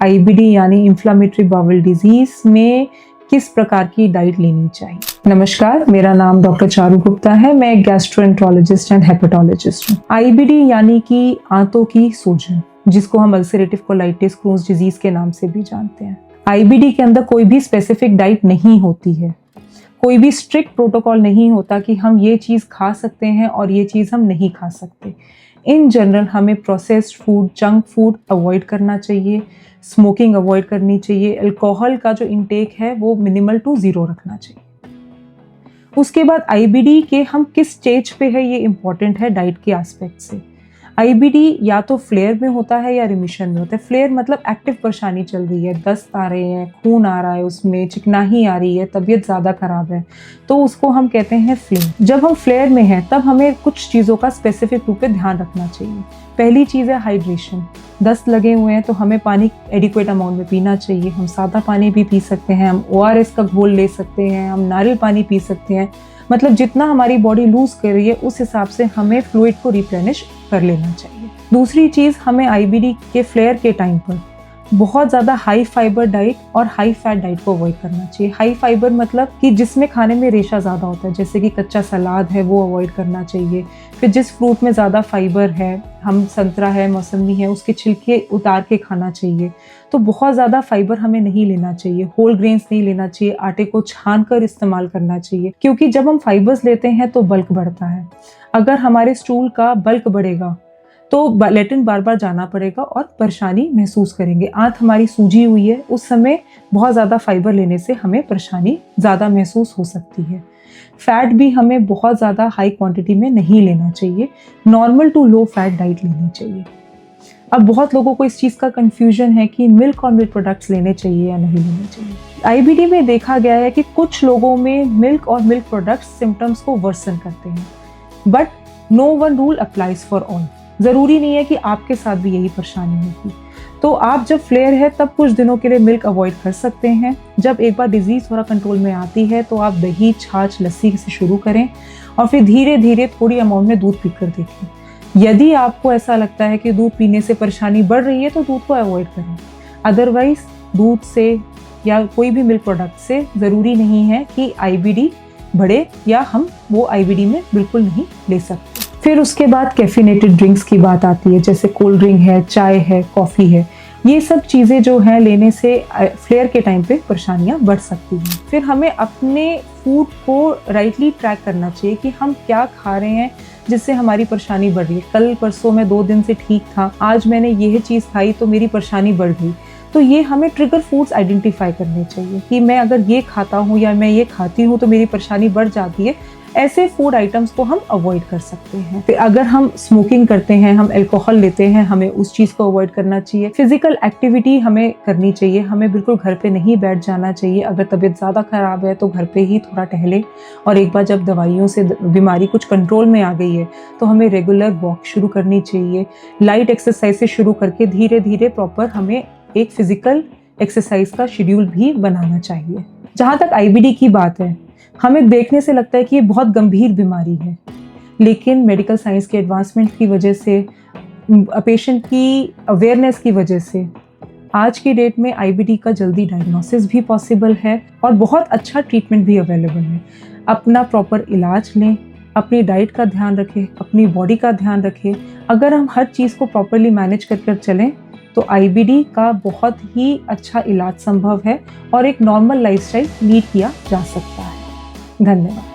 IBD यानी inflammatory bowel disease में किस प्रकार की डाइट लेनी चाहिए। नमस्कार, मेरा नाम डॉक्टर चारू गुप्ता है। मैं एक गैस्ट्रोएंटरोलॉजिस्ट एंड हेपेटोलॉजिस्ट हूँ। आईबीडी यानी कि आंतों की सूजन, जिसको हम अल्सरेटिव कोलाइटिस क्रोन्स डिजीज के नाम से भी जानते हैं। आईबीडी के अंदर कोई भी स्पेसिफिक डाइट नहीं होती है, कोई भी स्ट्रिक्ट प्रोटोकॉल नहीं होता कि हम ये चीज़ खा सकते हैं और ये चीज़ हम नहीं खा सकते। इन जनरल हमें processed food, junk food avoid करना चाहिए, स्मोकिंग अवॉइड करनी चाहिए, अल्कोहल का जो इंटेक है वो मिनिमल टू ज़ीरो रखना चाहिए। उसके बाद आईबीडी के हम किस स्टेज पे है ये इम्पॉर्टेंट है डाइट के एस्पेक्ट से। आईबीडी या तो फ्लेयर में होता है या रिमिशन में होता है। फ्लेयर मतलब एक्टिव परेशानी चल रही है, दस्त आ रहे हैं, खून आ रहा है, उसमें चिकनाही आ रही है, तबीयत ज़्यादा ख़राब है, तो उसको हम कहते हैं फ्लेयर। जब हम फ्लेयर में हैं तब हमें कुछ चीज़ों का स्पेसिफिक रूप से ध्यान रखना चाहिए। पहली चीज़ है हाइड्रेशन। दस्त लगे हुए हैं तो हमें पानी एडिक्वेट अमाउंट में पीना चाहिए। हम सादा पानी भी पी सकते हैं, हम ORS का घोल ले सकते हैं, हम नारियल पानी पी सकते हैं। मतलब जितना हमारी बॉडी लूज कर रही है उस हिसाब से हमें फ्लूइड को रिप्लेनिश कर लेना चाहिए। दूसरी चीज़, हमें आईबीडी के फ्लेयर के टाइम पर बहुत ज़्यादा हाई फाइबर डाइट और हाई फैट डाइट को अवॉइड करना चाहिए। हाई फाइबर मतलब कि जिसमें खाने में रेशा ज़्यादा होता है, जैसे कि कच्चा सलाद है वो अवॉइड करना चाहिए। फिर जिस फ्रूट में ज़्यादा फाइबर है, हम संतरा है, मौसमी है, उसके छिलके उतार के खाना चाहिए। तो बहुत ज़्यादा फाइबर हमें नहीं लेना चाहिए। होल ग्रेन्स नहीं लेना चाहिए, आटे को छान कर इस्तेमाल करना चाहिए, क्योंकि जब हम फाइबर्स लेते हैं तो बल्क बढ़ता है। अगर हमारे स्टूल का बल्क बढ़ेगा तो लैट्रिन बार बार जाना पड़ेगा और परेशानी महसूस करेंगे। आंत हमारी सूजी हुई है, उस समय बहुत ज़्यादा फाइबर लेने से हमें परेशानी ज़्यादा महसूस हो सकती है। फैट भी हमें बहुत ज़्यादा हाई क्वांटिटी में नहीं लेना चाहिए। Normal to low fat diet लेनी चाहिए। अब बहुत लोगों को इस चीज़ का कंफ्यूजन है कि मिल्क और मिल्क प्रोडक्ट्स लेने चाहिए या नहीं लेने चाहिए। आईबीडी में देखा गया है कि कुछ लोगों में मिल्क और मिल्क प्रोडक्ट्स सिम्टम्स को वर्सन करते हैं, but no one rule applies for all. ज़रूरी नहीं है कि आपके साथ भी यही परेशानी होगी। तो आप जब फ्लेयर है तब कुछ दिनों के लिए मिल्क अवॉइड कर सकते हैं। जब एक बार डिजीज़ थोड़ा कंट्रोल में आती है तो आप दही, छाछ, लस्सी से शुरू करें और फिर धीरे धीरे थोड़ी अमाउंट में दूध पीकर देखें। यदि आपको ऐसा लगता है कि दूध पीने से परेशानी बढ़ रही है तो दूध को अवॉइड करें। अदरवाइज दूध से या कोई भी मिल्क प्रोडक्ट से ज़रूरी नहीं है कि आईबीडी बढ़े या हम वो आईबीडी में बिल्कुल नहीं ले सकते। फिर उसके बाद कैफिनेटेड ड्रिंक्स की बात आती है, जैसे कोल्ड ड्रिंक है, चाय है, कॉफ़ी है। ये सब चीज़ें जो हैं लेने से फ्लेयर के टाइम पे परेशानियां बढ़ सकती हैं। फिर हमें अपने फूड को राइटली ट्रैक करना चाहिए कि हम क्या खा रहे हैं जिससे हमारी परेशानी बढ़ रही है। कल परसों मैं 2 दिन से ठीक था, आज मैंने यह चीज़ खाई तो मेरी परेशानी बढ़ गई। तो ये हमें ट्रिगर फूड्स आइडेंटिफाई करने चाहिए कि मैं अगर ये खाता हूँ या मैं ये खाती हूँ तो मेरी परेशानी बढ़ जाती है। ऐसे फूड आइटम्स को हम अवॉइड कर सकते हैं। फिर अगर हम स्मोकिंग करते हैं, हम अल्कोहल लेते हैं, हमें उस चीज़ को अवॉइड करना चाहिए। फिजिकल एक्टिविटी हमें करनी चाहिए, हमें बिल्कुल घर पे नहीं बैठ जाना चाहिए। अगर तबीयत ज़्यादा ख़राब है तो घर पे ही थोड़ा टहले, और एक बार जब दवाइयों से बीमारी कुछ कंट्रोल में आ गई है तो हमें रेगुलर वॉक शुरू करनी चाहिए। लाइट एक्सरसाइज से शुरू करके धीरे धीरे प्रॉपर हमें एक फिजिकल एक्सरसाइज का शेड्यूल भी बनाना चाहिए। जहाँ तक आईबीडी की बात है, हमें देखने से लगता है कि ये बहुत गंभीर बीमारी है, लेकिन मेडिकल साइंस के एडवांसमेंट की वजह से, पेशेंट की अवेयरनेस की वजह से आज की डेट में आईबीडी का जल्दी डायग्नोसिस भी पॉसिबल है और बहुत अच्छा ट्रीटमेंट भी अवेलेबल है। अपना प्रॉपर इलाज लें, अपनी डाइट का ध्यान रखें, अपनी बॉडी का ध्यान रखें। अगर हम हर चीज़ को प्रॉपरली मैनेज कर चलें तो आईबीडी का बहुत ही अच्छा इलाज संभव है और एक नॉर्मल लाइफस्टाइल लीड किया जा सकता है। धन्यवाद।